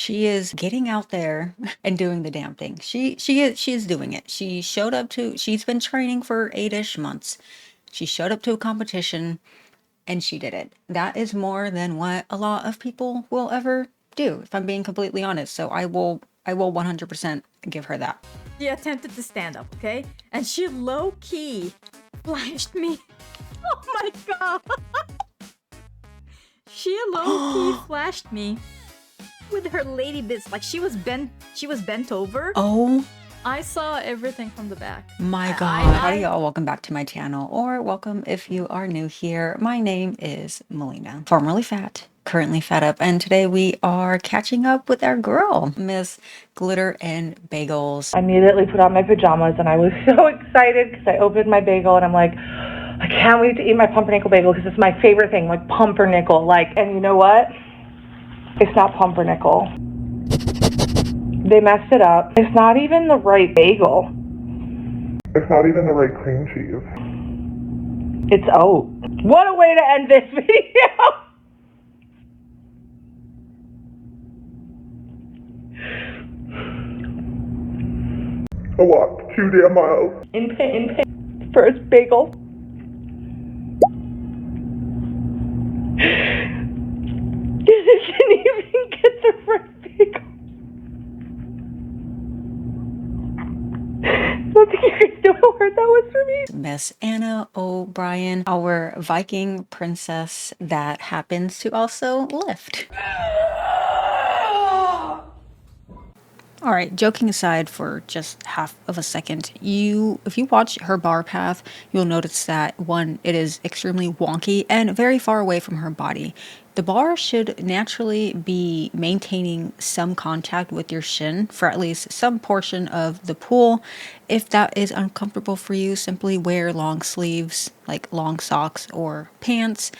She is getting out there and doing the damn thing. She is doing it. She's been training for 8-ish months. She showed up to a competition and she did it. That is more than what a lot of people will ever do, if I'm being completely honest. So I will 100% give her that. She attempted to stand up, okay? And she low-key flashed me. Oh my god! She low-key flashed me with her lady bits. Like she was bent over. Oh I saw everything from the back. my God. Howdy y'all, welcome back to my channel, or welcome if you are new here. My name is Melina, formerly fat, currently fat up, and today we are catching up with our girl, Miss Glitter and Bagels. I immediately put on my pajamas and I was so excited because I opened my bagel and I'm like, I can't wait to eat my pumpernickel bagel because it's my favorite thing, like pumpernickel. And you know what? It's not pumpernickel. They messed it up. It's not even the right bagel. It's not even the right cream cheese. It's oat. What a way to end this video! I walked 2 damn miles. In pain. First bagel. You didn't even get the right bagel. I don't think you guys know how hard that was for me. Miss Anna O'Brien, our Viking princess that happens to also lift. All right, joking aside for just half of a second, if you watch her bar path, you'll notice that one, it is extremely wonky and very far away from her body. The bar should naturally be maintaining some contact with your shin for at least some portion of the pull. If that is uncomfortable for you, simply wear long sleeves, like long socks or pants.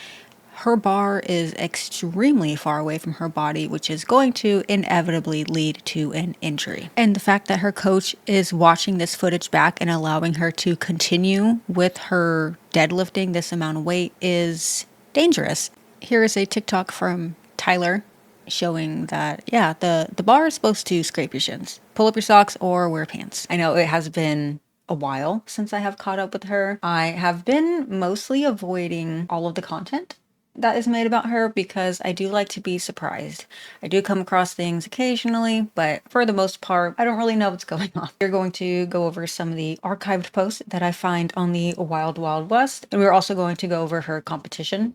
Her bar is extremely far away from her body, which is going to inevitably lead to an injury. And the fact that her coach is watching this footage back and allowing her to continue with her deadlifting this amount of weight is dangerous. Here is a TikTok from Tyler showing that, yeah, the bar is supposed to scrape your shins. Pull up your socks or wear pants. I know it has been a while since I have caught up with her. I have been mostly avoiding all of the content that is made about her because I do like to be surprised. I do come across things occasionally, but for the most part, I don't really know what's going on. We're going to go over some of the archived posts that I find on the Wild Wild West, and we're also going to go over her competition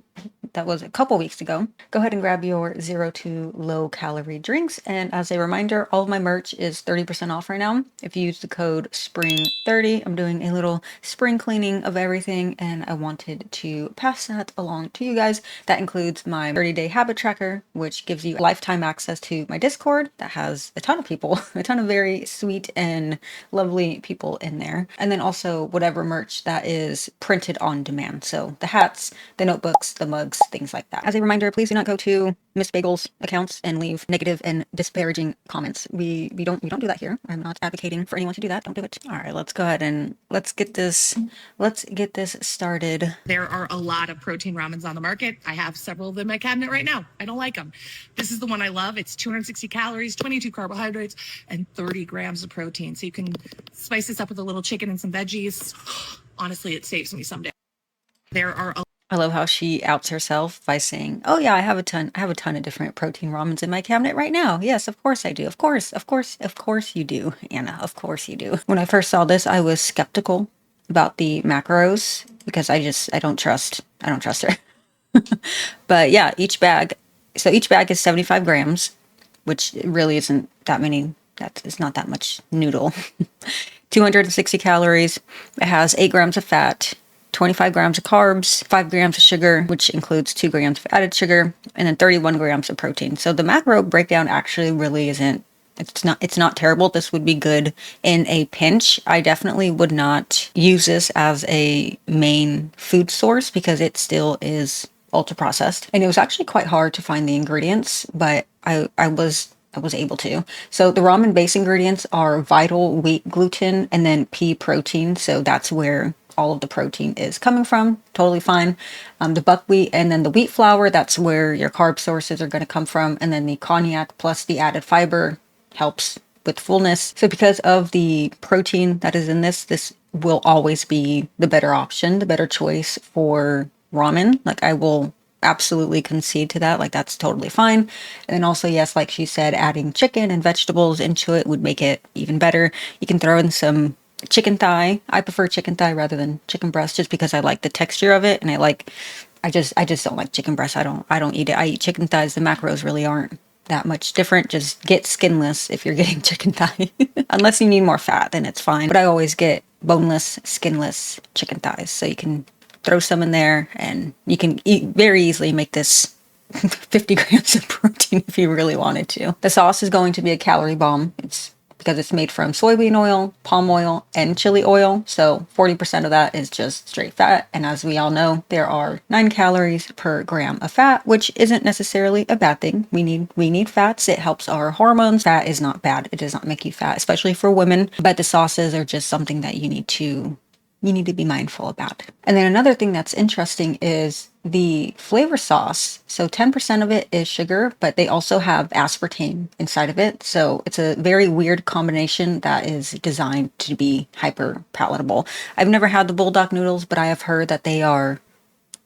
that was a couple weeks ago. Go ahead and grab your 0 to low calorie drinks, and as a reminder, all of my merch is 30% off right now. If you use the code SPRING30, I'm doing a little spring cleaning of everything, and I wanted to pass that along to you guys. That includes my 30-day habit tracker, which gives you lifetime access to my Discord that has a ton of people, a ton of very sweet and lovely people in there. And then also whatever merch that is printed on demand. So the hats, the notebooks, the mugs, things like that. As a reminder, please do not go to Miss Bagel's accounts and leave negative and disparaging comments. We don't do that here. I'm not advocating for anyone to do that. Don't do it. All right, let's go ahead and let's get this started. There are a lot of protein ramens on the market. I have several of them in my cabinet right now. I don't like them. This is the one I love. It's 260 calories, 22 carbohydrates, and 30 grams of protein. So you can spice this up with a little chicken and some veggies. Honestly, it saves me someday. I love how she outs herself by saying, "Oh yeah, I have a ton of different protein ramens in my cabinet right now. Yes, of course I do. Of course you do, Anna. Of course you do." When I first saw this, I was skeptical about the macros because I don't trust her. But yeah, each bag is 75 grams, which really isn't that many. It's not that much noodle. 260 calories. It has 8 grams of fat, 25 grams of carbs, 5 grams of sugar, which includes 2 grams of added sugar, and then 31 grams of protein. So the macro breakdown actually really isn't, it's not terrible. This would be good in a pinch. I definitely would not use this as a main food source because it still is ultra processed. And it was actually quite hard to find the ingredients, but I was able to. So the ramen base ingredients are vital wheat gluten and then pea protein. So that's where all of the protein is coming from. Totally fine. The buckwheat and then the wheat flour, that's where your carb sources are going to come from. And then the cognac plus the added fiber helps with fullness. So because of the protein that is in this will always be the better option, the better choice for ramen. Like, I will absolutely concede to that. Like, that's totally fine. And then also, yes, like she said, adding chicken and vegetables into it would make it even better. You can throw in some chicken thigh. I prefer chicken thigh rather than chicken breast, just because I like the texture of it, and I just don't like chicken breast. I don't eat it. I eat chicken thighs. The macros really aren't that much different. Just get skinless if you're getting chicken thigh. Unless you need more fat, then it's fine. But I always get boneless, skinless chicken thighs. So you can throw some in there and you can very easily make this 50 grams of protein if you really wanted to. The sauce is going to be a calorie bomb. It's because it's made from soybean oil, palm oil, and chili oil. So 40% of that is just straight fat. And as we all know, there are 9 calories per gram of fat, which isn't necessarily a bad thing. We need fats. It helps our hormones. Fat is not bad. It does not make you fat, especially for women. But the sauces are just something that you need to be mindful about. And then another thing that's interesting is the flavor sauce. So 10% of it is sugar, but they also have aspartame inside of it. So it's a very weird combination that is designed to be hyper palatable. I've never had the bulldog noodles, but I have heard that they are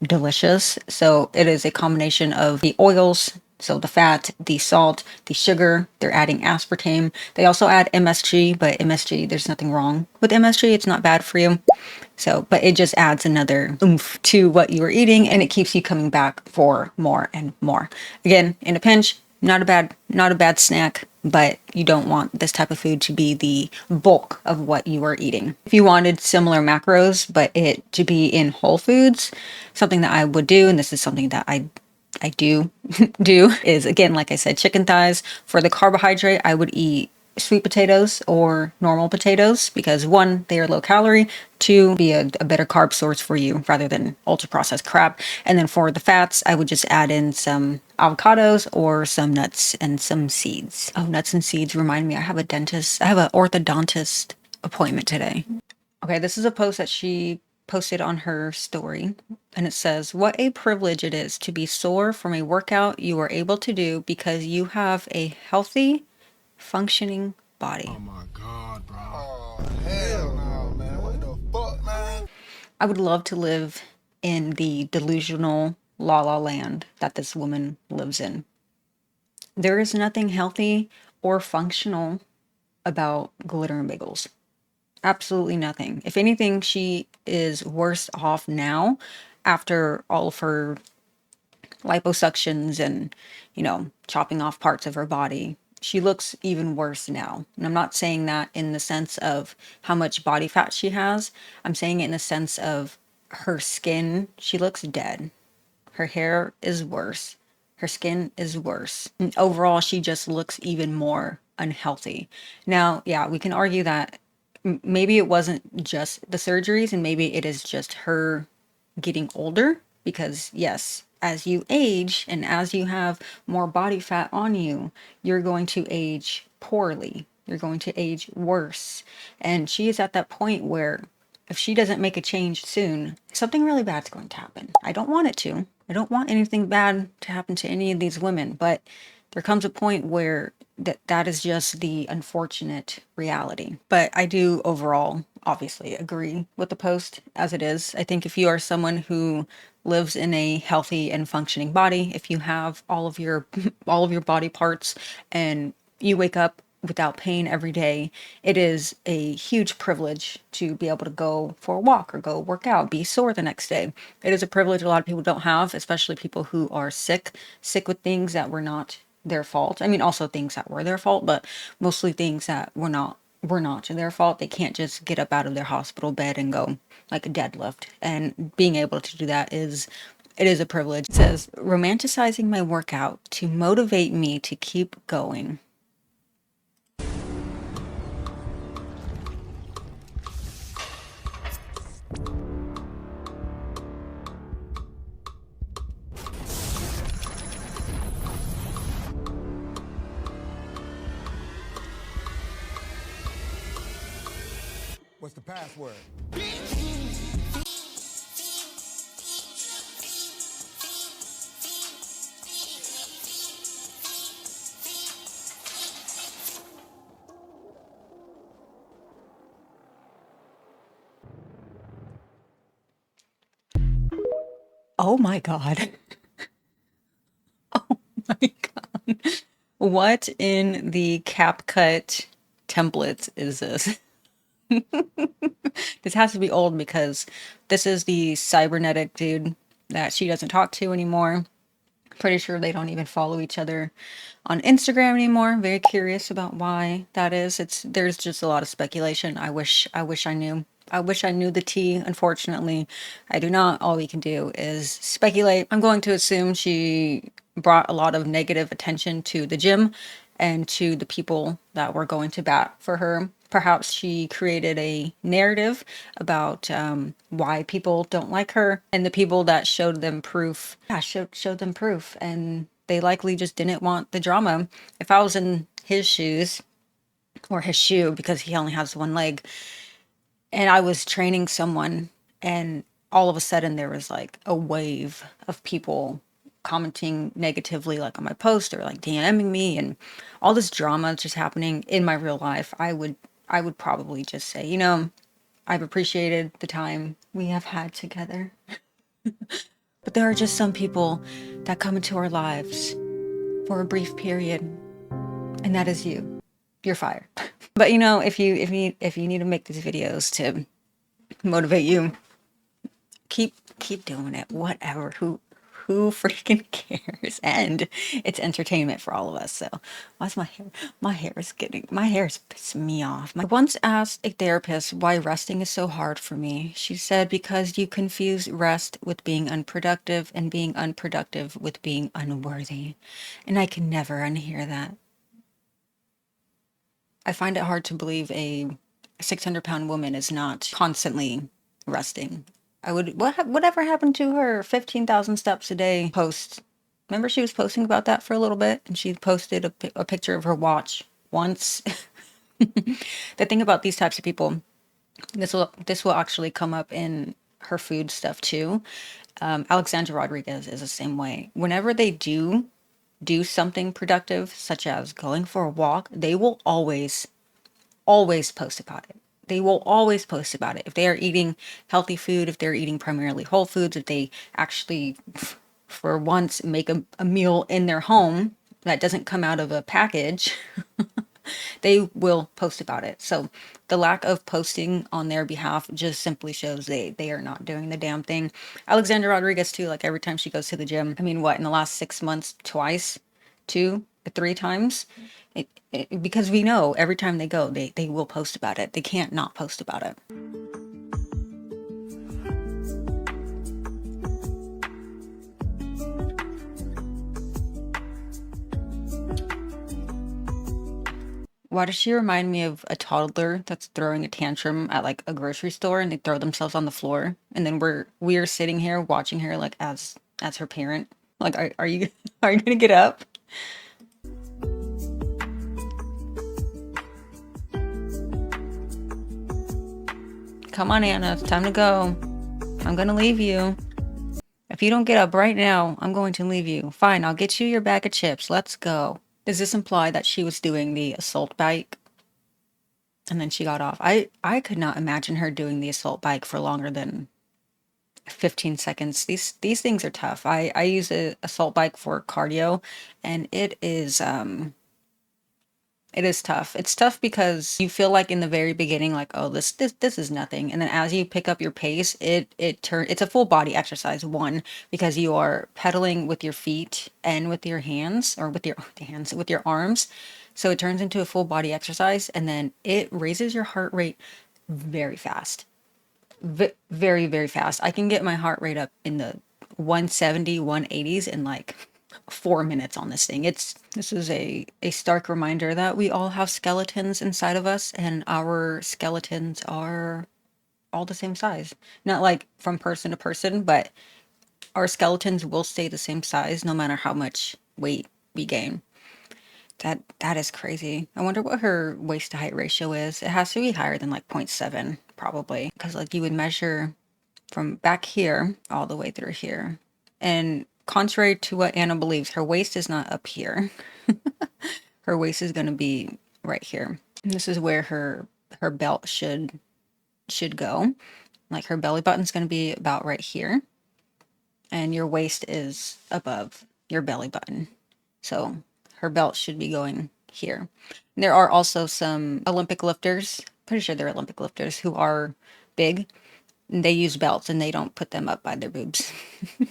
delicious. So it is a combination of the oils, so the fat, the salt, the sugar. They're adding aspartame. They also add MSG, but MSG, there's nothing wrong with MSG. It's not bad for you. So, but it just adds another oomph to what you are eating, and it keeps you coming back for more and more. Again, in a pinch, not a bad snack, but you don't want this type of food to be the bulk of what you are eating. If you wanted similar macros, but it to be in whole foods, something that I would do, and this is something that I do is, again, like I said, chicken thighs. For the carbohydrate, I would eat sweet potatoes or normal potatoes because 1, they are low calorie, 2, be a better carb source for you rather than ultra processed crap. And then for the fats, I would just add in some avocados or some nuts and some seeds. Oh, nuts and seeds remind me, I have an orthodontist appointment today. Okay, this is a post that she posted on her story, and it says, "What a privilege it is to be sore from a workout you were able to do because you have a healthy, functioning body." Oh my God, bro. Oh, hell no, man. What the fuck, man? I would love to live in the delusional la la land that this woman lives in. There is nothing healthy or functional about glitter and bagels. Absolutely nothing. If anything, she is worse off now after all of her liposuctions and, chopping off parts of her body. She looks even worse now. And I'm not saying that in the sense of how much body fat she has. I'm saying it in the sense of her skin. She looks dead. Her hair is worse. Her skin is worse. And overall, she just looks even more unhealthy. Now, yeah, we can argue that maybe it wasn't just the surgeries and maybe it is just her getting older, because yes, as you age and as you have more body fat on you, you're going to age poorly. You're going to age worse. And she is at that point where if she doesn't make a change soon, something really bad's going to happen. I don't want it to. I don't want anything bad to happen to any of these women, but there comes a point where that is just the unfortunate reality. But I do overall obviously agree with the post as it is. I think if you are someone who lives in a healthy and functioning body, if you have all of your body parts and you wake up without pain every day, it is a huge privilege to be able to go for a walk or go work out, be sore the next day. It is a privilege a lot of people don't have, especially people who are sick with things that were not their fault. I mean, also things that were their fault, but mostly things that were not their fault. They can't just get up out of their hospital bed and go like a deadlift. And being able to do that is a privilege. It says, romanticizing my workout to motivate me to keep going. What's the password? Oh my God. Oh my God. What in the CapCut templates is this? This has to be old because this is the cybernetic dude that she doesn't talk to anymore. Pretty sure they don't even follow each other on Instagram anymore. Very curious about why that is. There's just a lot of speculation. I knew. I wish I knew the tea. Unfortunately, I do not. All we can do is speculate. I'm going to assume she brought a lot of negative attention to the gym and to the people that were going to bat for her. Perhaps she created a narrative about why people don't like her, and the people that showed them proof, yeah, showed them proof, and they likely just didn't want the drama. If I was in his shoes, or his shoe, because he only has one leg, and I was training someone, and all of a sudden there was like a wave of people commenting negatively, like on my post, or like DMing me, and all this drama just happening in my real life, I would probably just say, I've appreciated the time we have had together, but there are just some people that come into our lives for a brief period, and that is you. You're fired. But if you need to make these videos to motivate you, keep doing it. Whatever. Who freaking cares? And it's entertainment for all of us. So why's my hair is pissing me off. I once asked a therapist why resting is so hard for me. She said, because you confuse rest with being unproductive, and being unproductive with being unworthy. And I can never unhear that. I find it hard to believe a 600-pound woman is not constantly resting. Whatever happened to her 15,000 steps a day post? Remember she was posting about that for a little bit, and she posted a picture of her watch once. The thing about these types of people, this will actually come up in her food stuff too. Alexandra Rodriguez is the same way. Whenever they do something productive, such as going for a walk, they will always post about it. They will always post about it. If they are eating healthy food, if they're eating primarily whole foods, if they actually, for once, make a meal in their home that doesn't come out of a package, they will post about it. So the lack of posting on their behalf just simply shows they are not doing the damn thing. Alexandra Rodriguez too, like every time she goes to the gym, I mean, what, in the last 6 months, twice, 2 3 times, because we know every time they go, they will post about it. They can't not post about it. Why does she remind me of a toddler that's throwing a tantrum at like a grocery store, and they throw themselves on the floor, and then we're sitting here watching her like as her parent? Like, are you are you gonna get up? Come on, Anna, it's time to go. I'm gonna leave you. If you don't get up right now, I'm going to leave you. Fine, I'll get you your bag of chips. Let's go. Does this imply that she was doing the assault bike and then she got off? I could not imagine her doing the assault bike for longer than 15 seconds. These things are tough. I use a assault bike for cardio, and it is tough. It's tough because you feel like in the very beginning, like, oh, this is nothing. And then as you pick up your pace, it's a full body exercise. One, because you are pedaling with your feet and with your hands, or with your hands, with your arms. So it turns into a full body exercise, and then it raises your heart rate very fast. Very, very fast. I can get my heart rate up in the 170, 180s in like 4 minutes on this thing. This is a stark reminder that we all have skeletons inside of us, and our skeletons are all the same size. Not like from person to person, but our skeletons will stay the same size no matter how much weight we gain. That is crazy. I wonder what her waist to height ratio is. It has to be higher than like 0.7 probably, because like you would measure from back here all the way through here. And contrary to what Anna believes, her waist is not up here. Her waist is going to be right here. And this is where her belt should go. Like her belly button's going to be about right here. and your waist is above your belly button. So her belt should be going here. And there are also some Olympic lifters, pretty sure they're Olympic lifters, who are big. And they use belts and they don't put them up by their boobs. All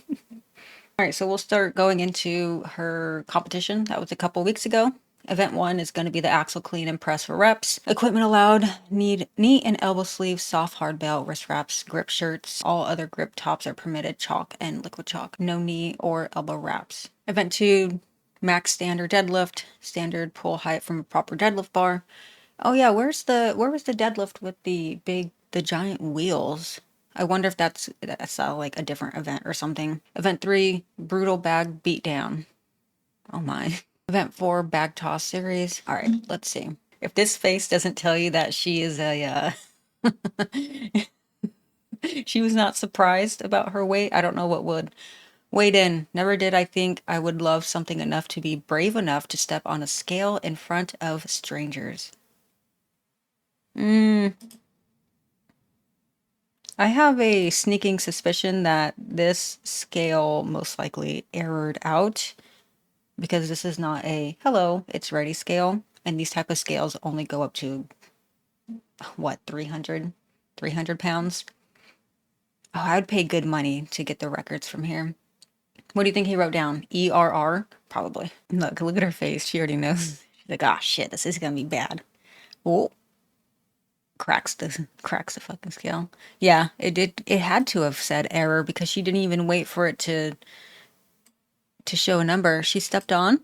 right, so we'll start going into her competition. That was a couple weeks ago. Event 1 is going to be the axle clean and press for reps. Equipment allowed: need knee and elbow sleeves, soft hard belt, wrist wraps, grip shirts. All other grip tops are permitted, chalk and liquid chalk. No knee or elbow wraps. Event 2, max standard deadlift, standard pull height from a proper deadlift bar. Oh yeah, where was the deadlift with the giant wheels? I wonder if that's like a different event or something. Event 3, brutal bag beat down. Oh my. Event 4, bag toss series. All right, let's see. If this face doesn't tell you that she is a she was not surprised about her weight, I don't know what would. Weighed in. Never did I think I would love something enough to be brave enough to step on a scale in front of strangers. I have a sneaking suspicion that this scale most likely errored out, because this is not a hello, it's ready scale. And these type of scales only go up to, what, 300 pounds? Oh, I would pay good money to get the records from here. What do you think he wrote down? ERR? Probably. Look at her face. She already knows. She's like, ah, shit, this is gonna be bad. Oh, cracks the fucking scale. Yeah, it had to have said error, because she didn't even wait for it to show a number. She stepped on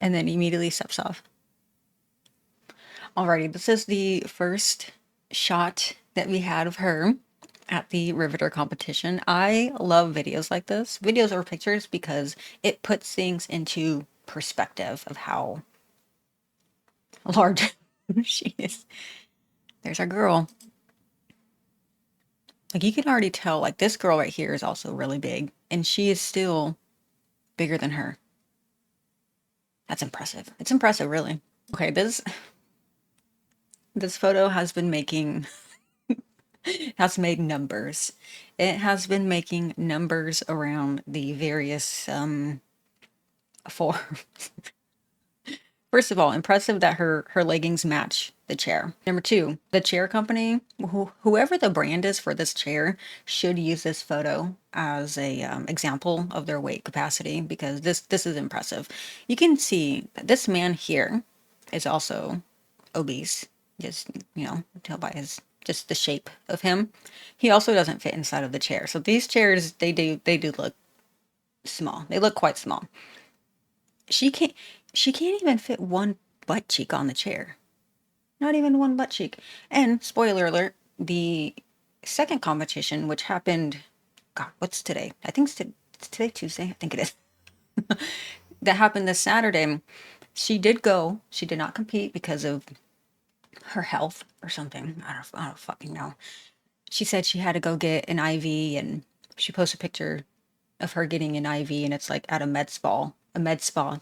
and then immediately steps off. Alrighty, this is the first shot that we had of her at the Riveter competition. I love videos like this, videos or pictures, because it puts things into perspective of how large she is. There's our girl. Like, you can already tell, like, this girl right here is also really big, and she is still bigger than her. That's impressive. It's impressive, really. Okay, this photo has been making has made numbers. It has been making numbers around the various forums. First of all, impressive that her leggings match the chair. Number 2, the chair company, whoever the brand is for this chair, should use this photo as a example of their weight capacity, because this is impressive. You can see that this man here is also obese. Just, tell by just the shape of him. He also doesn't fit inside of the chair. So these chairs, they do look small. They look quite small. She can't even fit one butt cheek on the chair. Not even one butt cheek. And spoiler alert, the second competition, which happened, God, what's today? I think it's today Tuesday. I think it is. That happened this Saturday. She did go. She did not compete because of her health or something. I don't fucking know. She said she had to go get an IV, and she posted a picture of her getting an IV, and it's like at a med spa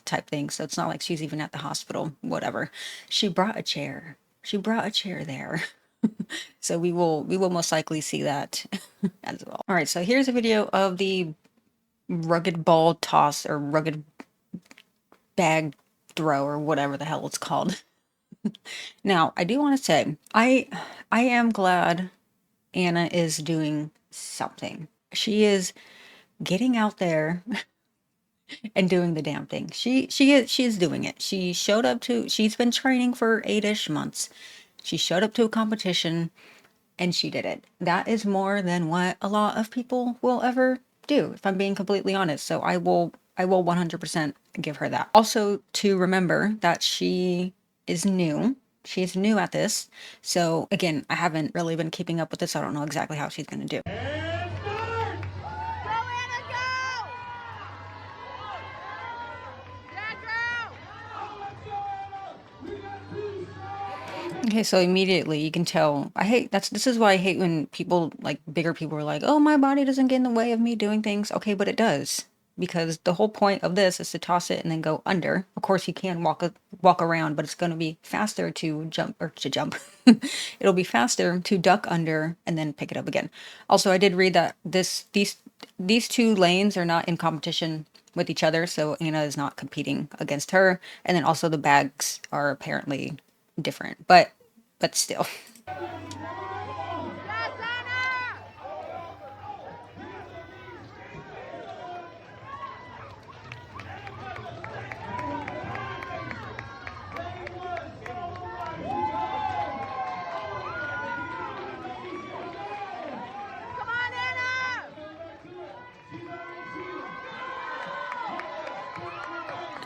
type thing. So it's not like she's even at the hospital, whatever. She brought a chair. There. So we will most likely see that as well. All right, so here's a video of the rugged ball toss, or rugged bag throw, or whatever the hell it's called. Now, I do want to say, I am glad Anna is doing something. She is getting out there and doing the damn thing. She is doing it. She's been training for 8-ish months. She showed up to a competition and she did it. That is more than what a lot of people will ever do, if I'm being completely honest. So I will 100% give her that. Also, to remember that she is new. She's new at this. So again, I haven't really been keeping up with this. I don't know exactly how she's going to do. Okay, so immediately you can tell. This is why I hate when people, like bigger people, are like, oh, my body doesn't get in the way of me doing things. Okay, but it does. Because the whole point of this is to toss it and then go under. Of course, you can walk walk around, but it's going to be faster to jump. It'll be faster to duck under and then pick it up again. Also, I did read that these two lanes are not in competition with each other, so Anna is not competing against her. And then also the bags are apparently different, but still.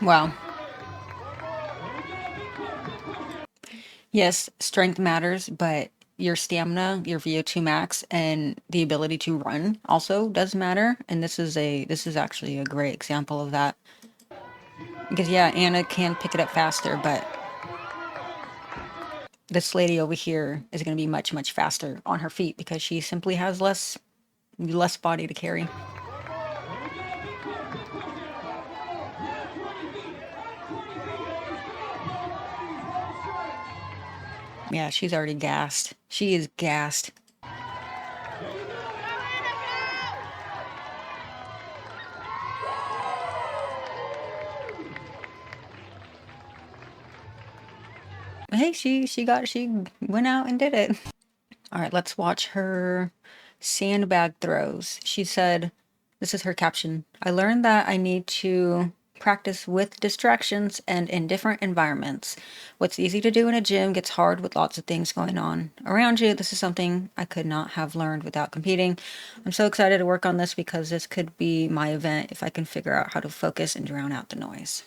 Wow. Yes, strength matters, but your stamina, your VO2 max, and the ability to run also does matter. And this is actually a great example of that. Because yeah, Anna can pick it up faster, but this lady over here is going to be much, much faster on her feet because she simply has less body to carry. Yeah, she's already gassed. She is gassed. Hey, she went out and did it. All right, let's watch her sandbag throws. She said, this is her caption. I learned that I need to practice with distractions and in different environments. What's easy to do in a gym gets hard with lots of things going on around you. This is something I could not have learned without competing. I'm so excited to work on this because this could be my event if I can figure out how to focus and drown out the noise.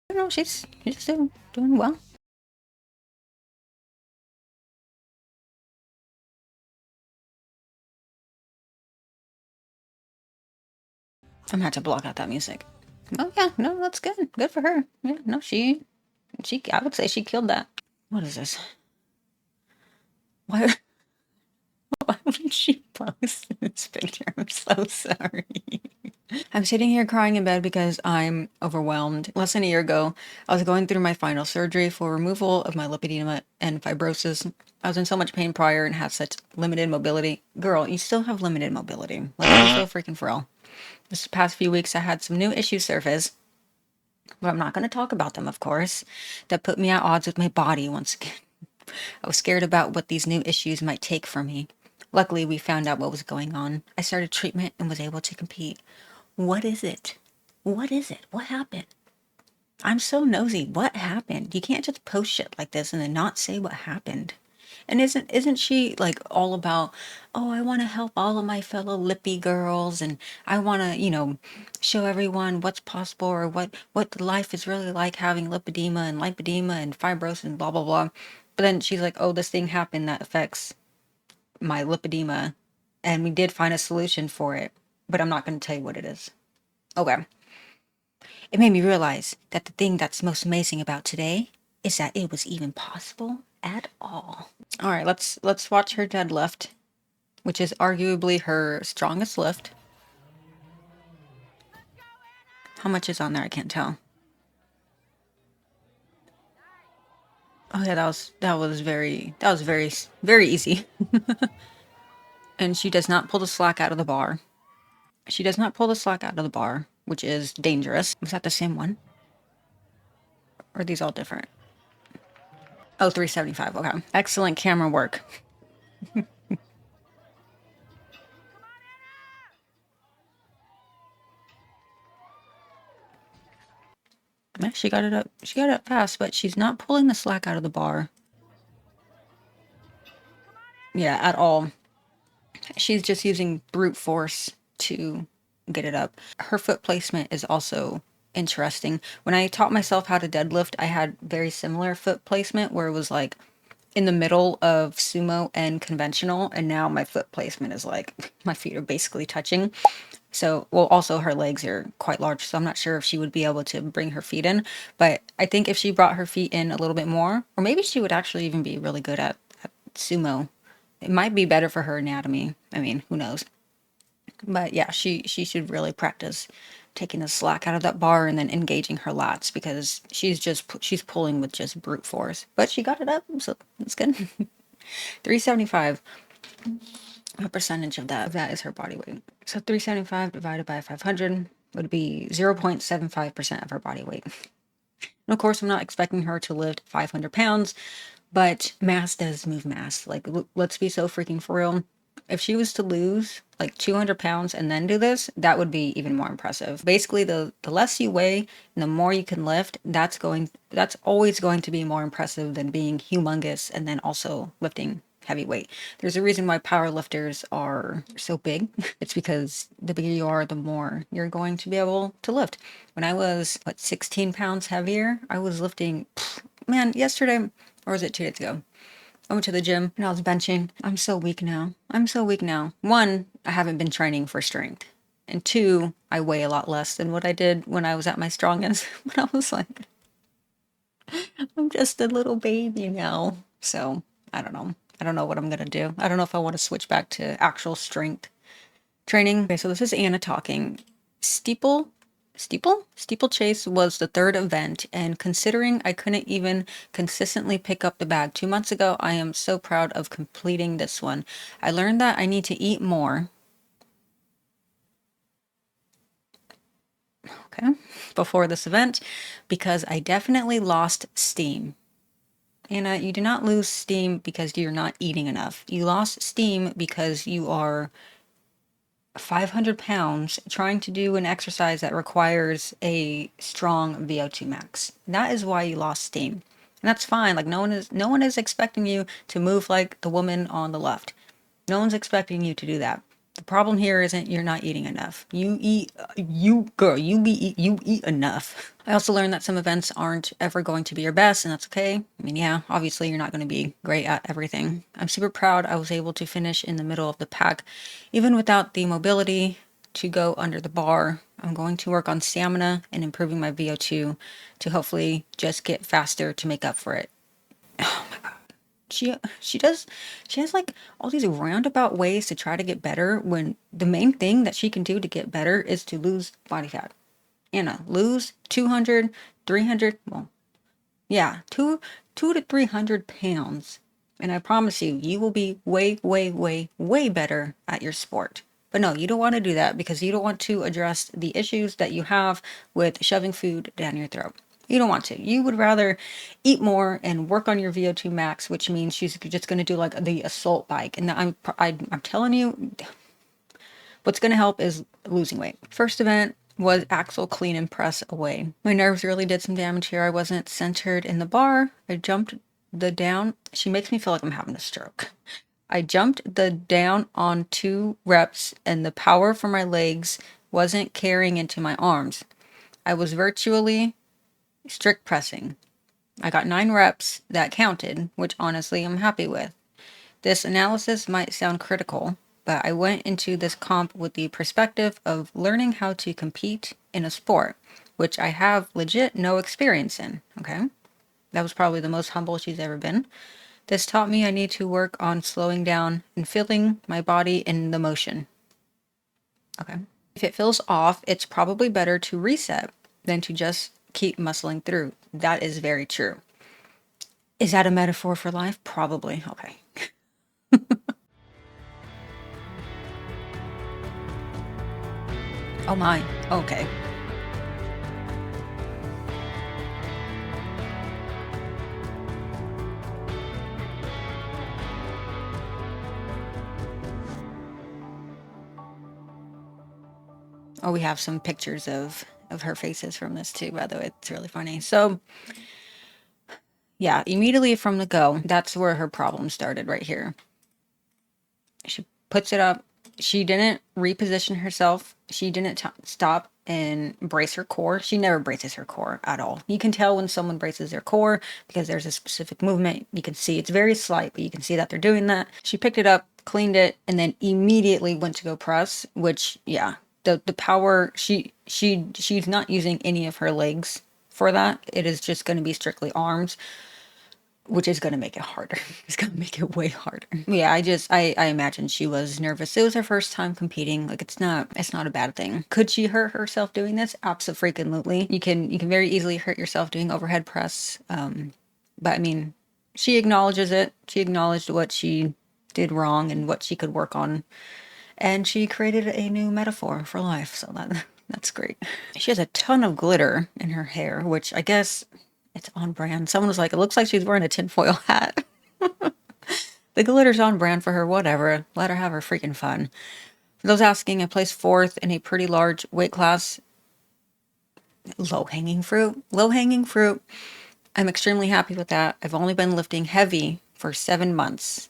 I don't know, she's doing well. I'm gonna have to block out that music. Oh yeah, no, that's good. Good for her. Yeah, no, I would say she killed that. What is this? Why why would she post this picture? I'm so sorry. I'm sitting here crying in bed because I'm overwhelmed. Less than a year ago, I was going through my final surgery for removal of my lipedema and fibrosis. I was in so much pain prior and had such limited mobility. Girl, you still have limited mobility. Let's be so freaking for real. This past few weeks, I had some new issues surface, but I'm not going to talk about them, of course, that put me at odds with my body once again. I was scared about what these new issues might take from me. Luckily, we found out what was going on. I started treatment and was able to compete. What is it? What is it? What happened? I'm so nosy. What happened? You can't just post shit like this and then not say what happened. And isn't she like all about, oh, I want to help all of my fellow lippy girls and I want to, show everyone what's possible or what life is really like having lipedema and lipedema and fibrosis and blah blah blah. But then she's like, oh, this thing happened that affects my lipedema and we did find a solution for it, but I'm not going to tell you what it is. Okay. It made me realize that the thing that's most amazing about today is that it was even possible at all. All right, let's watch her deadlift, which is arguably her strongest lift. How much is on there? I can't tell. Oh yeah, that was very easy. And she does not pull the slack out of the bar. She does not pull the slack out of the bar, which is dangerous. Was that the same one? Or are these all different? Oh, 375. Okay. Excellent camera work. Yeah, she got it up. She got it up fast, but she's not pulling the slack out of the bar. Yeah, at all. She's just using brute force to get it up. Her foot placement is also interesting. When I taught myself how to deadlift, I had very similar foot placement where it was like in the middle of sumo and conventional, and now my foot placement is like my feet are basically touching. So, well, also her legs are quite large, so I'm not sure if she would be able to bring her feet in. But I think if she brought her feet in a little bit more, or maybe she would actually even be really good at sumo. It might be better for her anatomy. I mean, who knows? But yeah, she should really practice taking the slack out of that bar and then engaging her lats because she's pulling with just brute force. But she got it up, so that's good. 375. What percentage of that is her body weight? So 375 divided by 500 would be 0.75% of her body weight. And of course, I'm not expecting her to lift 500 pounds, but mass does move mass. Like, let's be so freaking for real. If she was to lose like 200 pounds and then do this, that would be even more impressive. Basically, the less you weigh and the more you can lift, that's always going to be more impressive than being humongous and then also lifting heavy weight. There's a reason why power lifters are so big. It's because the bigger you are, the more you're going to be able to lift. When I was 16 pounds heavier, I was lifting, man, yesterday, or was it 2 days ago? I went to the gym and I was benching. I'm so weak now. I'm so weak now. One, I haven't been training for strength. And two, I weigh a lot less than what I did when I was at my strongest. But I was like, I'm just a little baby now. So I don't know. I don't know what I'm going to do. I don't know if I want to switch back to actual strength training. Okay, so this is Anna talking. Steeplechase was the third event, and considering I couldn't even consistently pick up the bag 2 months ago, I am so proud of completing this one. I learned that I need to eat more. Okay, before this event, because I definitely lost steam. Anna, you do not lose steam because you're not eating enough. You lost steam because you are 500 pounds trying to do an exercise that requires a strong VO2 max. That is why you lost steam. And that's fine. Like no one is expecting you to move like the woman on the left. No one's expecting you to do that. The problem here isn't you're not eating enough. You eat, you eat enough. I also learned that some events aren't ever going to be your best, and that's okay. I mean, yeah, obviously you're not going to be great at everything. I'm super proud I was able to finish in the middle of the pack, even without the mobility to go under the bar. I'm going to work on stamina and improving my VO2 to hopefully just get faster to make up for it. She has like all these roundabout ways to try to get better when the main thing that she can do to get better is to lose body fat. Anna, lose 200, 300, well, yeah, 2 to 300 pounds. And I promise you, you will be way, way, way, way better at your sport. But no, you don't want to do that because you don't want to address the issues that you have with shoving food down your throat. You don't want to. You would rather eat more and work on your VO2 max, which means she's just going to do like the assault bike. And I'm telling you, what's going to help is losing weight. First event was axle clean and press away. My nerves really did some damage here. I wasn't centered in the bar. I jumped the down. She makes me feel like I'm having a stroke. I jumped the down on 2 reps and the power from my legs wasn't carrying into my arms. I was virtually strict pressing. I got 9 reps that counted, which honestly I'm happy with. This analysis might sound critical, but I went into this comp with the perspective of learning how to compete in a sport, which I have legit no experience in, okay? That was probably the most humble she's ever been. This taught me I need to work on slowing down and feeling my body in the motion. Okay. If it feels off, it's probably better to reset than to just keep muscling through. That is very true. Is that a metaphor for life? Probably. Okay. Oh my. Okay. Oh, we have some pictures of her faces from this too, by the way. It's really funny. So, yeah, immediately from the go, that's where her problem started right here. She puts it up She didn't reposition herself. She didn't stop and brace her core. She never braces her core at all. You can tell when someone braces their core because there's a specific movement. You can see it's very slight, but you can see that they're doing that. She picked it up, cleaned it, and then immediately went to go press, which, yeah, the power, she's not using any of her legs for that. It is just going to be strictly arms, which is going to make it harder. It's going to make it way harder. Yeah, I imagine she was nervous. It was her first time competing. Like, it's not a bad thing. Could she hurt herself doing this? Absolutely. You can very easily hurt yourself doing overhead press. But I mean, she acknowledges it. She acknowledged what she did wrong and what she could work on. And she created a new metaphor for life. So that's great. She has a ton of glitter in her hair, which I guess it's on brand. Someone was like, it looks like she's wearing a tinfoil hat. The glitter's on brand for her, whatever. Let her have her freaking fun. For those asking, I placed 4th in a pretty large weight class. Low-hanging fruit. Low-hanging fruit. I'm extremely happy with that. I've only been lifting heavy for 7 months.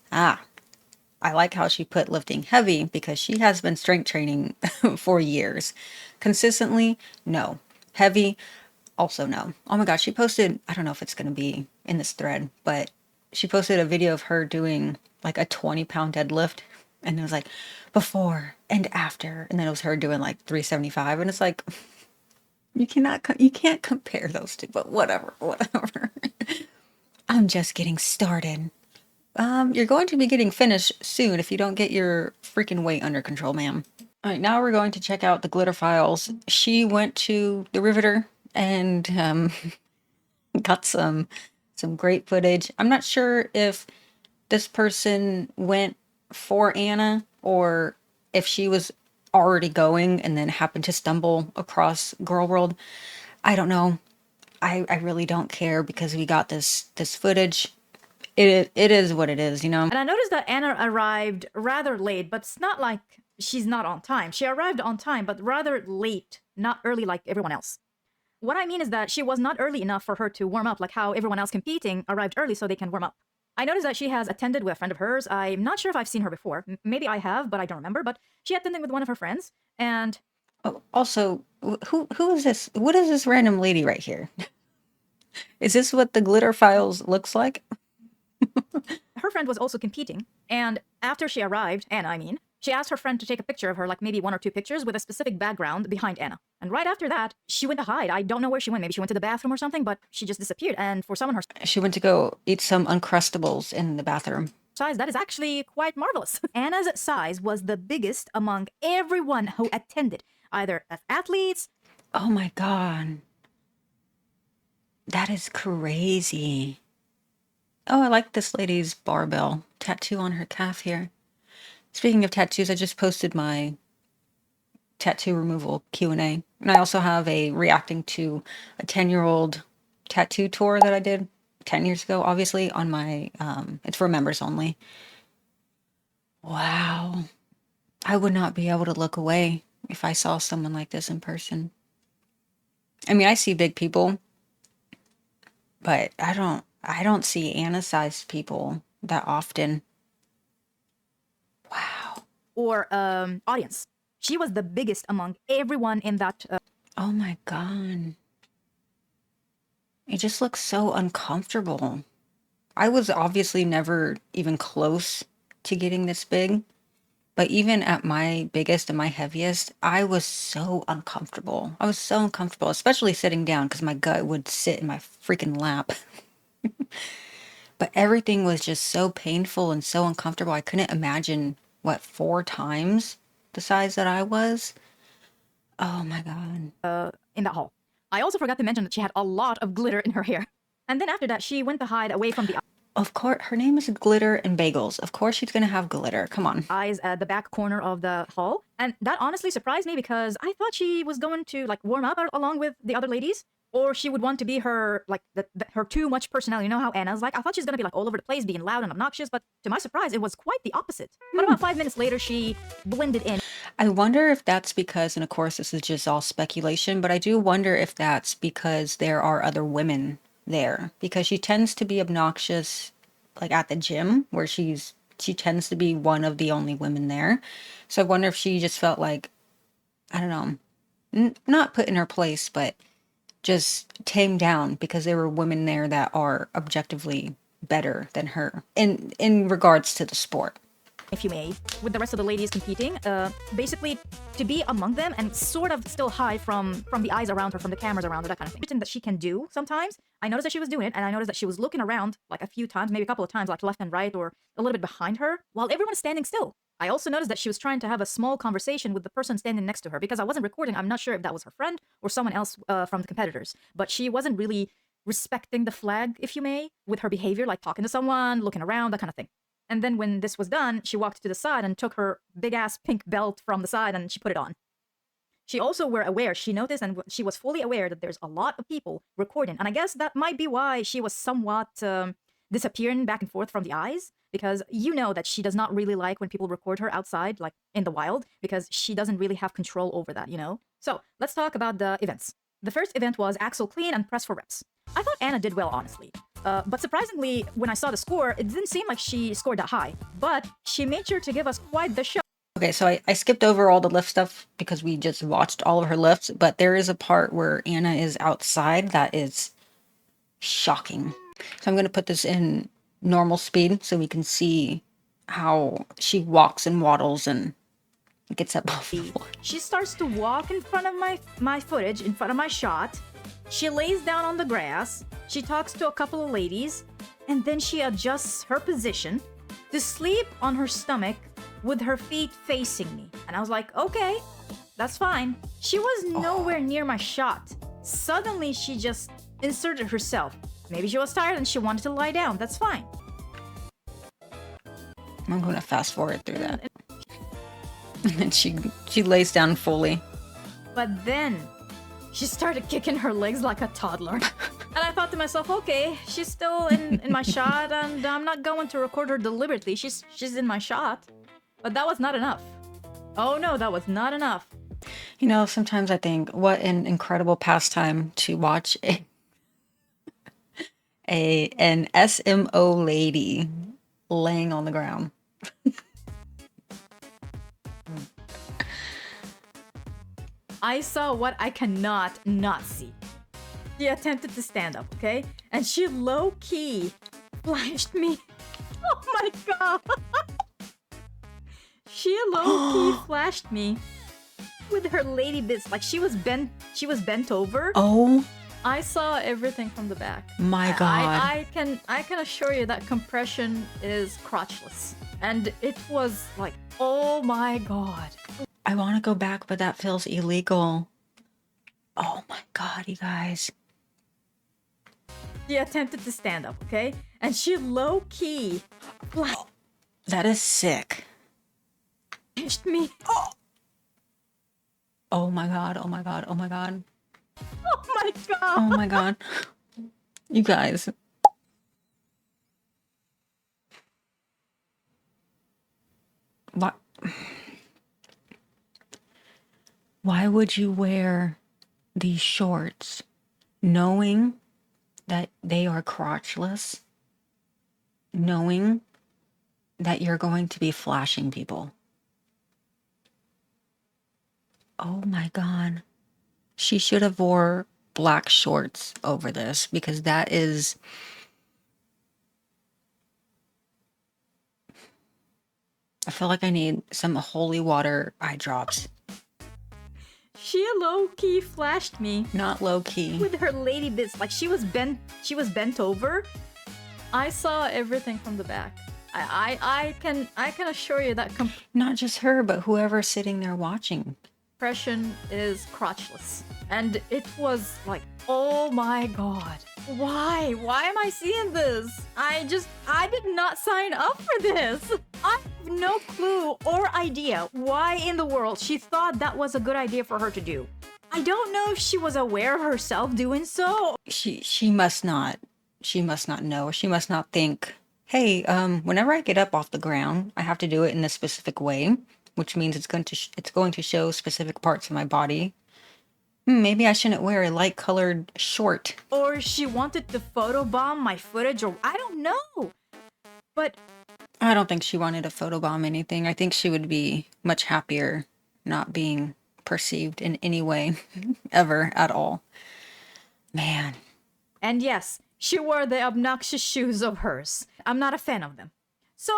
I like how she put lifting heavy because she has been strength training for years. Consistently, no. Heavy, also no. Oh my gosh, she posted, I don't know if it's going to be in this thread, but she posted a video of her doing like a 20-pound deadlift. And it was like before and after. And then it was her doing like 375. And it's like, you can't compare those two, but whatever. I'm just getting started. You're going to be getting finished soon if you don't get your freaking weight under control, ma'am. All right, now we're going to check out the glitter files. She went to the Riveter and got some great footage. I'm not sure if this person went for Anna or if she was already going and then happened to stumble across Girl World. I don't know. I really don't care because we got this footage. It is what it is, you know? And I noticed that Anna arrived rather late, but it's not like she's not on time. She arrived on time, but rather late, not early like everyone else. What I mean is that she was not early enough for her to warm up, like how everyone else competing arrived early so they can warm up. I noticed that she has attended with a friend of hers. I'm not sure if I've seen her before. Maybe I have, but I don't remember. But she attended with one of her friends, and Oh, also, who is this? What is this random lady right here? Is this what the glitter files looks like? her friend was also competing. And after she arrived, Anna, I mean, she asked her friend to take a picture of her, like maybe 1 or 2 pictures with a specific background behind Anna. And right after that, she went to hide. I don't know where she went. Maybe she went to the bathroom or something, but she just disappeared. And for someone her She went to go eat some Uncrustables in the bathroom. size, that is actually quite marvelous. Anna's size was the biggest among everyone who attended, either as athletes. Oh my God. That is crazy. Oh, I like this lady's barbell tattoo on her calf here. Speaking of tattoos, I just posted my tattoo removal Q&A. And I also have a reacting to a 10-year-old tattoo tour that I did 10 years ago, obviously, on my, it's for members only. Wow. I would not be able to look away if I saw someone like this in person. I mean, I see big people, but I don't see Anna-sized people that often. Wow. Or audience. She was the biggest among everyone in that. Oh my God. It just looks so uncomfortable. I was obviously never even close to getting this big, but even at my biggest and my heaviest, I was so uncomfortable. I was so uncomfortable, especially sitting down because my gut would sit in my freaking lap. But everything was just so painful and so uncomfortable. I couldn't imagine, 4 times the size that I was? Oh my God. In that hall. I also forgot to mention that she had a lot of glitter in her hair. And then after that, she went to hide away from the Of course, her name is Glitter and Bagels. Of course she's gonna have glitter. Come on. eyes at the back corner of the hall. And that honestly surprised me because I thought she was going to like warm up along with the other ladies. Or she would want to be her, like, her too much personality. You know how Anna's like? I thought she's going to be, like, all over the place, being loud and obnoxious. But to my surprise, it was quite the opposite. But about 5 minutes later, she blended in. I wonder if that's because, and of course this is just all speculation, but I do wonder if that's because there are other women there. Because she tends to be obnoxious, like, at the gym, where she's she tends to be one of the only women there. So I wonder if she just felt like, I don't know, not put in her place, but just tamed down because there were women there that are objectively better than her in regards to the sport. if you may, with the rest of the ladies competing, basically to be among them and sort of still hide from the eyes around her, from the cameras around her, that kind of thing. Something that she can do sometimes. I noticed that she was doing it, and I noticed that she was looking around like a few times, maybe a couple of times, like left and right or a little bit behind her, while everyone is standing still. I also noticed that she was trying to have a small conversation with the person standing next to her, because I wasn't recording. I'm not sure if that was her friend or someone else from the competitors, but she wasn't really respecting the flag, if you may, with her behavior, like talking to someone, looking around, that kind of thing. And then when this was done, she walked to the side and took her big-ass pink belt from the side and she put it on. She also were aware, she noticed and she was fully aware that there's a lot of people recording. And I guess that might be why she was somewhat disappearing back and forth from the eyes, because you know that she does not really like when people record her outside, like in the wild, because she doesn't really have control over that, you know? So let's talk about the events. The first event was axle clean and press for reps. I thought Anna did well, honestly. But surprisingly, when I saw the score, it didn't seem like she scored that high. But she made sure to give us quite the show. Okay, so I skipped over all the lift stuff because we just watched all of her lifts, but there is a part where Anna is outside that is shocking. So I'm going to put this in normal speed so we can see how she walks and waddles and gets up off the floor. She starts to walk in front of my footage, in front of my shot. She lays down on the grass. She talks to a couple of ladies, and then she adjusts her position to sleep on her stomach with her feet facing me. And I was like, okay, that's fine. She was nowhere near my shot. Suddenly, she just inserted herself. Maybe she was tired and she wanted to lie down. That's fine. I'm going to fast forward through that. And then she lays down fully. But then she started kicking her legs like a toddler. And I thought to myself, okay, she's still in my shot, and I'm not going to record her deliberately. She's in my shot. But that was not enough. Oh no, that was not enough. You know, sometimes I think, what an incredible pastime to watch an SMO lady laying on the ground. I saw what I cannot not see. She attempted to stand up, okay? And she low-key flashed me. Oh my god! She low-key flashed me with her lady bits. Like she was bent over. Oh I saw everything from the back. my god. I can assure you that compression is crotchless. And it was like, oh my god. I want to go back, but that feels illegal. Oh my god, you guys. She attempted to stand up, okay? And she low-key That is sick. flashed me. Oh my god, oh my god, oh my god. Oh my god. Oh my god. You guys. What? Why would you wear these shorts knowing that they are crotchless, knowing that you're going to be flashing people? Oh my god. She should have wore black shorts over this, because that is... I feel like I need some holy water eye drops. She low-key flashed me Not low key. with her lady bits. Like she was bent over. I saw everything from the back. I can assure you that Not just her, but whoever's sitting there watching. compression is crotchless. And it was like, oh my god. Why? Why am I seeing this? I did not sign up for this. I have no clue or idea why in the world she thought that was a good idea for her to do. I don't know if she was aware of herself doing so. She must not. She must not know. She must not think, hey, whenever I get up off the ground, I have to do it in a specific way, which means it's going to show specific parts of my body. Maybe I shouldn't wear a light colored short. Or she wanted to photobomb my footage, or I don't know. But I don't think she wanted to photobomb anything. I think she would be much happier not being perceived in any way ever at all. Man. And yes, she wore the obnoxious shoes of hers. I'm not a fan of them. So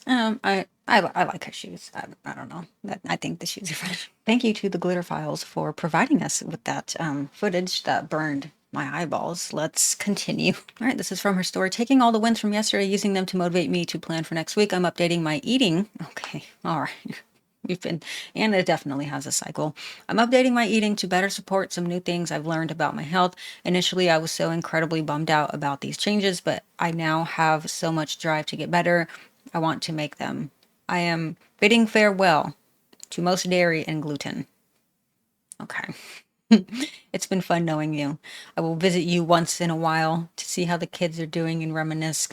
I like her shoes. I don't know. I think the shoes are fun. Thank you to the Glitter Files for providing us with that footage that burned my eyeballs. Let's continue. All right, this is from her story. Taking all the wins from yesterday, using them to motivate me to plan for next week. I'm updating my eating. Okay, all right. We've been, and it definitely has a cycle. I'm updating my eating to better support some new things I've learned about my health. Initially, I was so incredibly bummed out about these changes, but I now have so much drive to get better. I want to make them. I am bidding farewell to most dairy and gluten. Okay. It's been fun knowing you. I will visit you once in a while to see how the kids are doing and reminisce.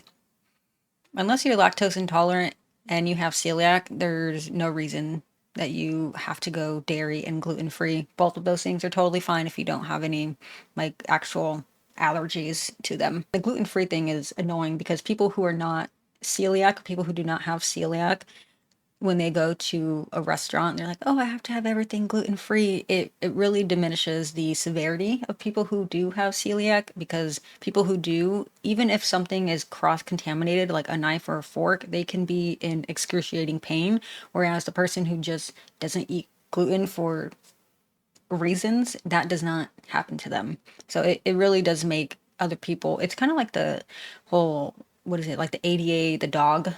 Unless you're lactose intolerant and you have celiac, there's no reason that you have to go dairy and gluten free. Both of those things are totally fine if you don't have any like actual allergies to them. The gluten free thing is annoying because people who are not celiac, people who do not have celiac, when they go to a restaurant, they're like, oh, I have to have everything gluten free. It really diminishes the severity of people who do have celiac, because people who do, even if something is cross contaminated, like a knife or a fork, they can be in excruciating pain. Whereas the person who just doesn't eat gluten for reasons, that does not happen to them. So it really does make other people, it's kind of like the whole, what is it, like the ADA, the dog,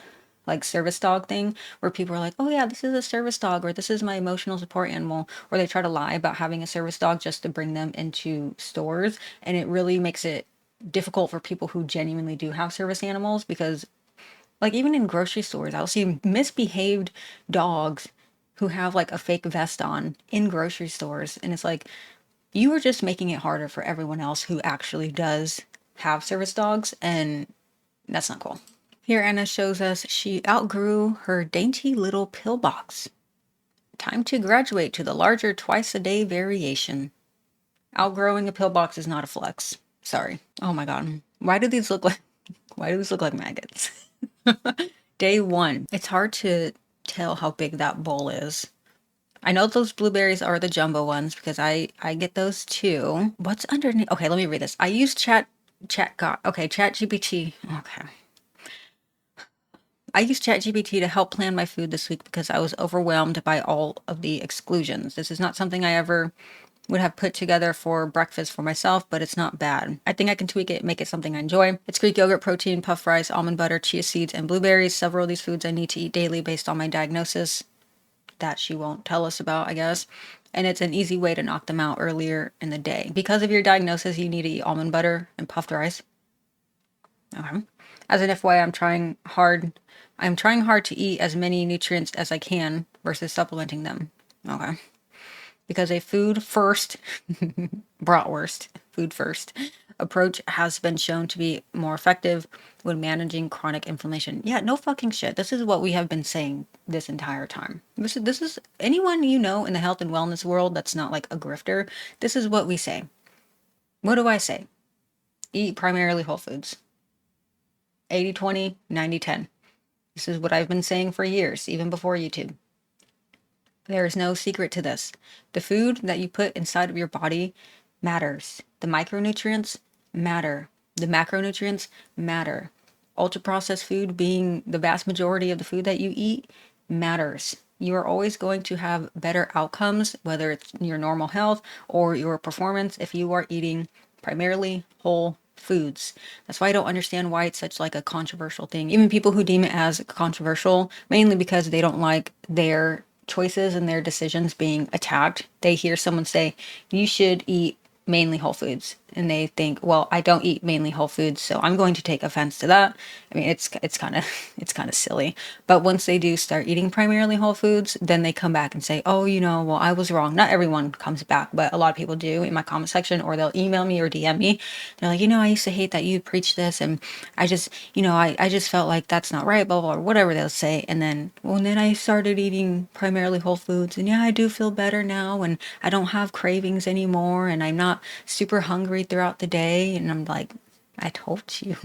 like service dog thing, where people are like, oh yeah, this is a service dog, or this is my emotional support animal, or they try to lie about having a service dog just to bring them into stores. And it really makes it difficult for people who genuinely do have service animals, because like even in grocery stores, I'll see misbehaved dogs who have like a fake vest on in grocery stores. And it's like, you are just making it harder for everyone else who actually does have service dogs. And that's not cool. Here, Anna shows us she outgrew her dainty little pill box. Time to graduate to the larger twice a day variation. Outgrowing a pill box is not a flex. Sorry. Oh my God. Why do these look like maggots? Day one. It's hard to tell how big that bowl is. I know those blueberries are the jumbo ones because I get those too. What's underneath? Okay, let me read this. I use ChatGPT. Okay. I used ChatGPT to help plan my food this week because I was overwhelmed by all of the exclusions. This is not something I ever would have put together for breakfast for myself, but it's not bad. I think I can tweak it, make it something I enjoy. It's Greek yogurt, protein, puffed rice, almond butter, chia seeds, and blueberries. Several of these foods I need to eat daily based on my diagnosis that she won't tell us about, I guess. And it's an easy way to knock them out earlier in the day. Because of your diagnosis, you need to eat almond butter and puffed rice. Okay. As an FYI, I'm trying hard to eat as many nutrients as I can versus supplementing them. Okay. Because a food first, bratwurst, food first approach has been shown to be more effective when managing chronic inflammation. Yeah, no fucking shit. This is what we have been saying this entire time. This is anyone you know in the health and wellness world that's not like a grifter. This is what we say. What do I say? Eat primarily whole foods. 80-20, 90-10. This is what I've been saying for years, even before YouTube. There is no secret to this. The food that you put inside of your body matters. The micronutrients matter. The macronutrients matter. Ultra processed food being the vast majority of the food that you eat matters. You are always going to have better outcomes, whether it's your normal health or your performance, if you are eating primarily whole foods. That's why I don't understand why it's such like a controversial thing. Even people who deem it as controversial, mainly because they don't like their choices and their decisions being attacked. They hear someone say, you should eat mainly whole foods, and they think, well, I don't eat mainly whole foods, so I'm going to take offense to that. I mean, it's kind of silly. But once they do start eating primarily whole foods, then they come back and say, oh, well, I was wrong. Not everyone comes back, but a lot of people do in my comment section, or they'll email me or DM me. They're like, I used to hate that you preach this, and I just, I just felt like that's not right, blah, blah, blah, whatever they'll say. And then, well, and then I started eating primarily whole foods, and yeah, I do feel better now, and I don't have cravings anymore, and I'm not super hungry throughout the day. And I'm like, I told you.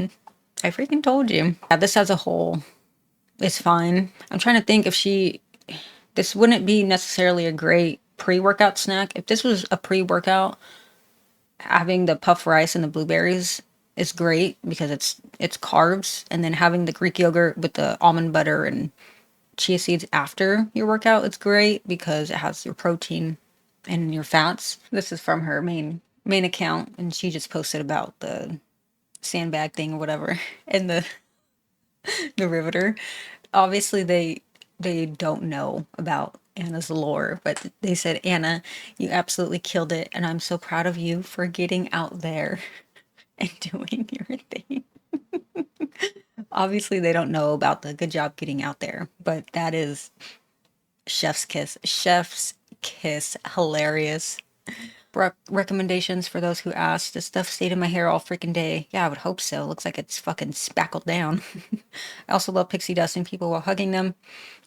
I freaking told you. Yeah, this as a whole is fine. I'm trying to think if this wouldn't be necessarily a great pre-workout snack. If this was a pre-workout, having the puffed rice and the blueberries is great because it's carbs, and then having the Greek yogurt with the almond butter and chia seeds after your workout, it's great because it has your protein and your fats. This is from her main account, and she just posted about the sandbag thing or whatever and the riveter. Obviously they don't know about Anna's lore, but they said, Anna, you absolutely killed it, and I'm so proud of you for getting out there and doing your thing. Obviously they don't know about the good job getting out there, but that is chef's kiss. Chef's kiss. Hilarious. Recommendations for those who asked. This stuff stayed in my hair all freaking day. Yeah, I would hope so. Looks like it's fucking spackled down. I also love pixie dusting people while hugging them.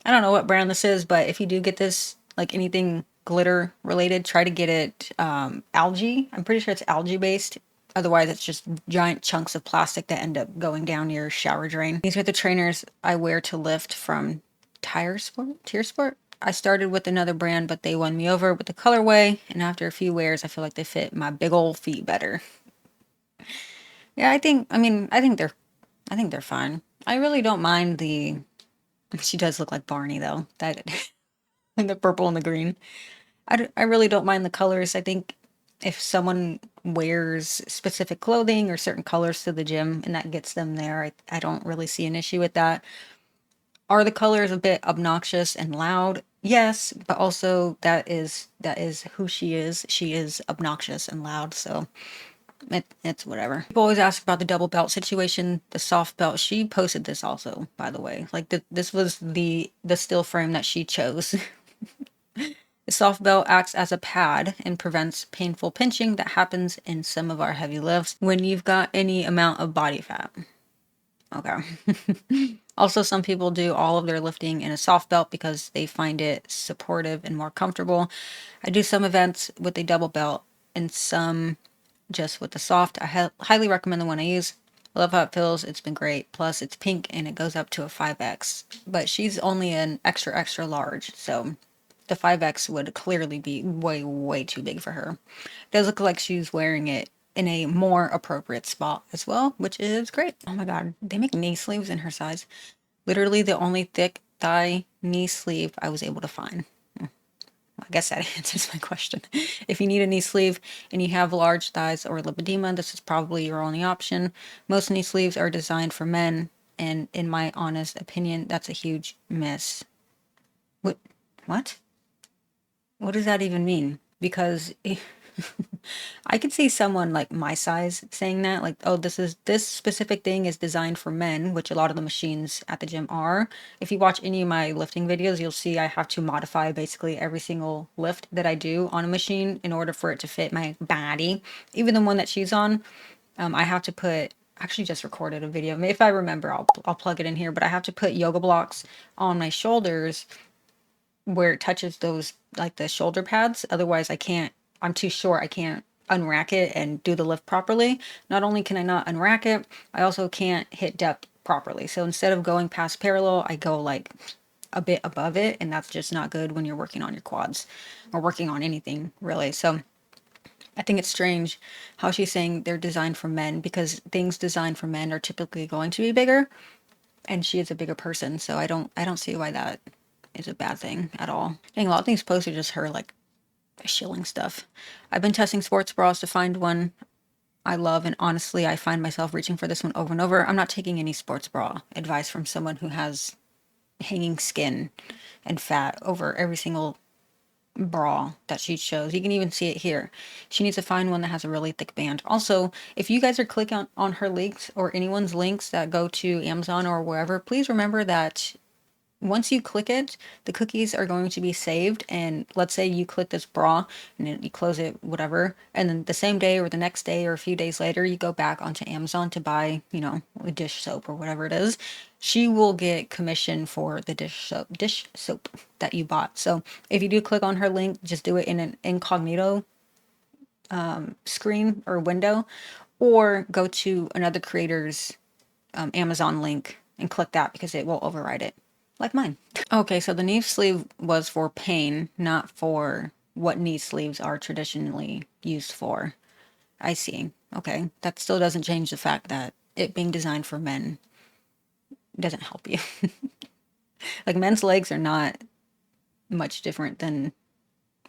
I don't know what brand this is, but if you do get this, like anything glitter related, try to get it algae. I'm pretty sure it's algae based. Otherwise, it's just giant chunks of plastic that end up going down your shower drain. These are the trainers I wear to lift from Tier Sport. I started with another brand, but they won me over with the colorway, and after a few wears, I feel like they fit my big old feet better. Yeah, I think they're fine. I really don't mind the. She does look like Barney though. That and the purple and the green. I really don't mind the colors. I think if someone wears specific clothing or certain colors to the gym and that gets them there, I don't really see an issue with that. Are the colors a bit obnoxious and loud? Yes, but also that is who she is. She is obnoxious and loud, so it's whatever. People always ask about the double belt situation, the soft belt. She posted this also, by the way. Like this was the still frame that she chose. The soft belt acts as a pad and prevents painful pinching that happens in some of our heavy lifts when you've got any amount of body fat. Okay. Also, some people do all of their lifting in a soft belt because they find it supportive and more comfortable. I do some events with a double belt and some just with the soft. I highly recommend the one I use. I love how it feels. It's been great. Plus, it's pink and it goes up to a 5X. But she's only an extra, extra large. So the 5X would clearly be way, way too big for her. It does look like she's wearing it in a more appropriate spot as well, which is great. Oh my god, they make knee sleeves in her size. Literally the only thick thigh knee sleeve I was able to find. I guess that answers my question. If you need a knee sleeve and you have large thighs or lipedema, this is probably your only option. Most knee sleeves are designed for men, and in my honest opinion, that's a huge miss. What? What? What does that even mean? Because I could see someone like my size saying that, like, oh, this specific thing is designed for men, which a lot of the machines at the gym are. If you watch any of my lifting videos, you'll see I have to modify basically every single lift that I do on a machine in order for it to fit my body. Even the one that she's on, I have to put. Actually, just recorded a video. If I remember, I'll plug it in here. But I have to put yoga blocks on my shoulders where it touches those, like the shoulder pads. Otherwise I'm too short, I can't unrack it and do the lift properly. Not only can I not unrack it, I also can't hit depth properly. So instead of going past parallel, I go like a bit above it, and that's just not good when you're working on your quads or working on anything really. So I think it's strange how she's saying they're designed for men, because things designed for men are typically going to be bigger, and she is a bigger person, so I don't see why that is a bad thing at all. Dang, a lot of things posted just her like shilling stuff. I've been testing sports bras to find one I love, and honestly, I find myself reaching for this one over and over. I'm not taking any sports bra advice from someone who has hanging skin and fat over every single bra that she shows. You can even see it here. She needs to find one that has a really thick band. Also, if you guys are clicking on her links or anyone's links that go to Amazon or wherever, please remember that once you click it, the cookies are going to be saved. And let's say you click this bra and then you close it, whatever, and then the same day or the next day or a few days later, you go back onto Amazon to buy, a dish soap or whatever it is. She will get commission for the dish soap that you bought. So if you do click on her link, just do it in an incognito screen or window, or go to another creator's Amazon link and click that, because it will override it. like mine. Okay, so the knee sleeve was for pain, not for what knee sleeves are traditionally used for. I see. Okay, that still doesn't change the fact that it being designed for men doesn't help you. Like men's legs are not much different than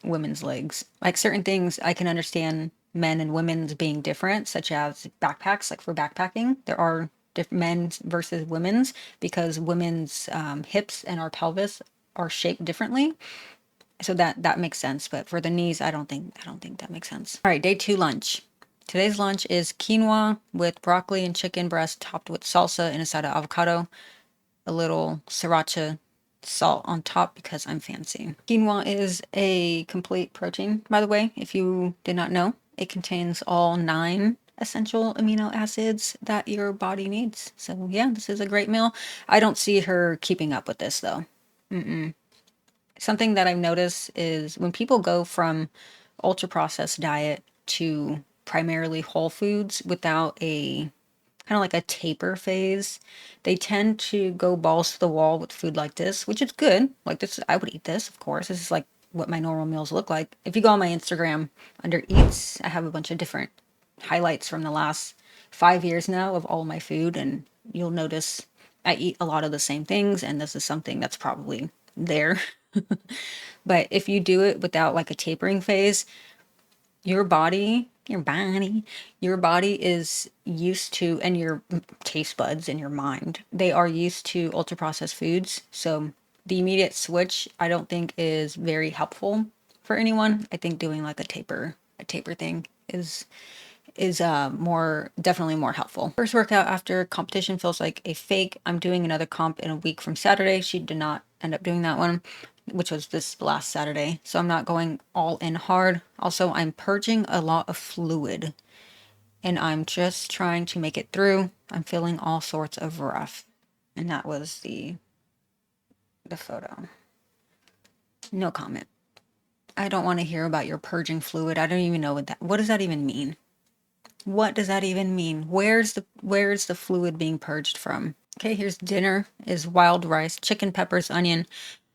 women's legs. Like certain things I can understand men and women's being different, such as backpacks. Like for backpacking, there are different men's versus women's because women's hips and our pelvis are shaped differently. So that makes sense. But for the knees, I don't think that makes sense. All right, day 2 lunch. Today's lunch is quinoa with broccoli and chicken breast topped with salsa and a side of avocado, a little sriracha salt on top because I'm fancy. Quinoa is a complete protein, by the way, if you did not know. It contains all 9 essential amino acids that your body needs. So yeah, this is a great meal. I don't see her keeping up with this though. Something that I've noticed is when people go from ultra processed diet to primarily whole foods without a kind of like a taper phase, they tend to go balls to the wall with food like this, which is good. Like this, I would eat this, of course. This is like what my normal meals look like. If you go on my Instagram under eats, I have a bunch of different highlights from the last 5 years now of all my food, and you'll notice I eat a lot of the same things, and this is something that's probably there. But if you do it without like a tapering phase, your body is used to, and your taste buds and your mind, they are used to ultra processed foods. So the immediate switch, I don't think is very helpful for anyone. I think doing like a taper thing is more definitely more helpful. First workout after competition feels like a fake. I'm doing another comp in a week from Saturday. She did not end up doing that one, which was this last Saturday. So I'm not going all in hard. Also, I'm purging a lot of fluid and I'm just trying to make it through. I'm feeling all sorts of rough. And that was the photo. No comment. I don't want to hear about your purging fluid. I don't even know what does that even mean? What does that even mean? Where's the fluid being purged from? Okay, here's dinner is wild rice, chicken, peppers, onion,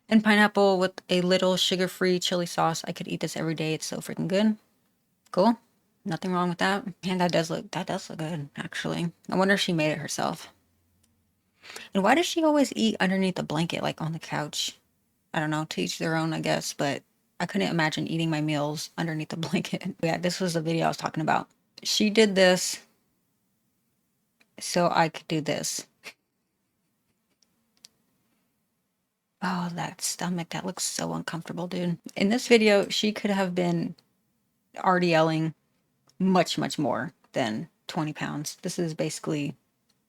and pineapple with a little sugar-free chili sauce. I could eat this every day. It's so freaking good. Cool. Nothing wrong with that. And that does look good, actually. I wonder if she made it herself. And why does she always eat underneath the blanket, like on the couch? I don't know, to each their own, I guess, but I couldn't imagine eating my meals underneath the blanket. Yeah, this was the video I was talking about. She did this so I could do this. Oh, that stomach, that looks so uncomfortable, dude. In this video, she could have been RDLing much, much more than 20 pounds. This is basically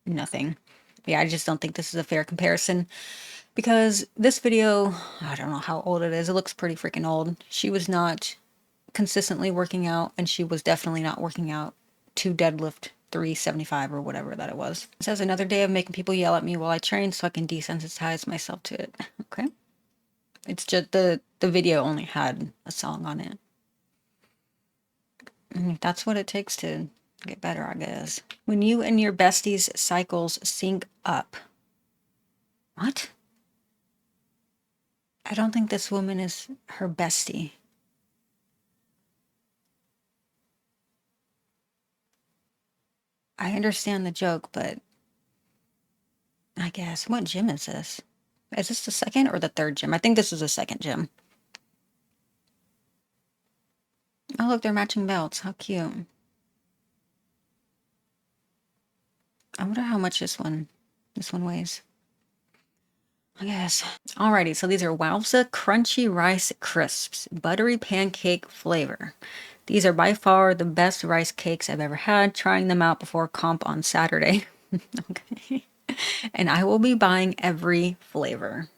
nothing. Yeah, I just don't think this is a fair comparison because this video, I don't know how old it is. It looks pretty freaking old. She was not consistently working out, and she was definitely not working out to deadlift 375 or whatever that it was. It says another day of making people yell at me while I train so I can desensitize myself to it. Okay. It's just the video only had a song on it. And if that's what it takes to get better, I guess. When you and your bestie's cycles sync up. What? I don't think this woman is her bestie. I understand the joke, but I guess. What gym is this? Is this the second or the third gym? I think this is the second gym. Oh, look, they're matching belts. How cute. I wonder how much this one weighs. I guess. Alrighty, so these are Wowza Crunchy Rice Crisps, buttery pancake flavor. These are by far the best rice cakes I've ever had. Trying them out before comp on Saturday. Okay. And I will be buying every flavor.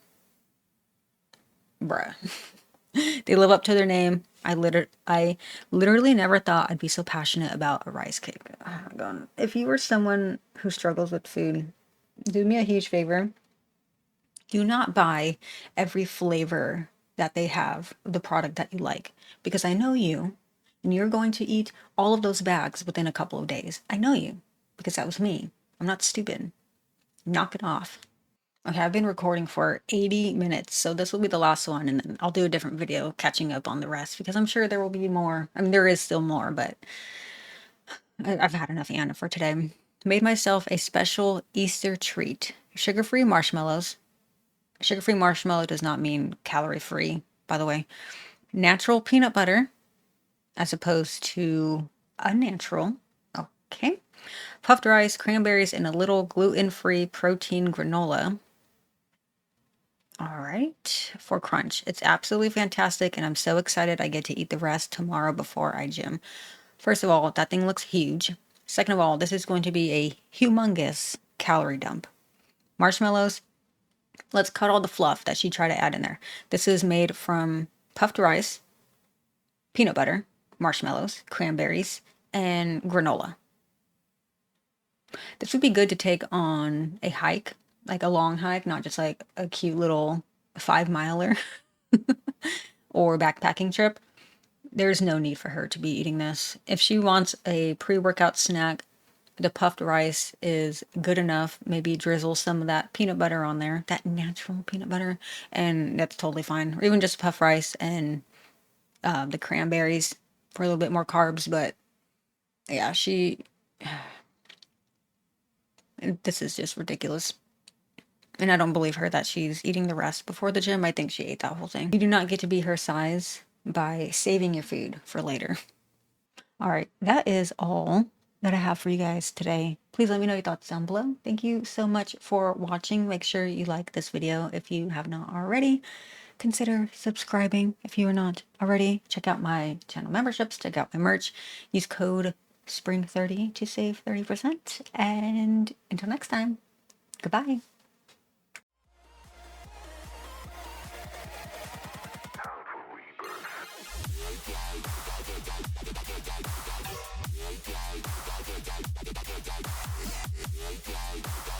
Bruh. They live up to their name. I literally never thought I'd be so passionate about a rice cake. Oh my God. If you were someone who struggles with food, do me a huge favor. Do not buy every flavor that they have, the product that you like, because I know you, and you're going to eat all of those bags within a couple of days. I know you, because that was me. I'm not stupid. Knock it off. Okay, I've been recording for 80 minutes, so this will be the last one, and then I'll do a different video catching up on the rest because I'm sure there will be more. I mean, there is still more, but I've had enough Anna for today. Made myself a special Easter treat. Sugar-free marshmallows. Sugar-free marshmallow does not mean calorie-free, by the way. Natural peanut butter, as opposed to unnatural. Okay. Puffed rice, cranberries, and a little gluten-free protein granola. All right, for crunch. It's absolutely fantastic, and I'm so excited I get to eat the rest tomorrow before I gym. First of all, that thing looks huge. Second of all, this is going to be a humongous calorie dump. Marshmallows, let's cut all the fluff that she tried to add in there. This is made from puffed rice, peanut butter, marshmallows, cranberries, and granola. This would be good to take on a hike, like a long hike, not just like a cute little 5 miler or backpacking trip. There's no need for her to be eating this. If she wants a pre-workout snack, the puffed rice is good enough. Maybe drizzle some of that peanut butter on there, that natural peanut butter, and that's totally fine. Or even just puffed rice and the cranberries for a little bit more carbs. But yeah, this is just ridiculous. And I don't believe her that she's eating the rest before the gym. I think she ate that whole thing. You do not get to be her size by saving your food for later. All right, that is all that I have for you guys today. Please let me know your thoughts down below. Thank you so much for watching. Make sure you like this video if you have not already. Consider subscribing if you are not already. Check out my channel memberships. Check out my merch. Use code SPRING30 to save 30%. And until next time, goodbye. Yeah.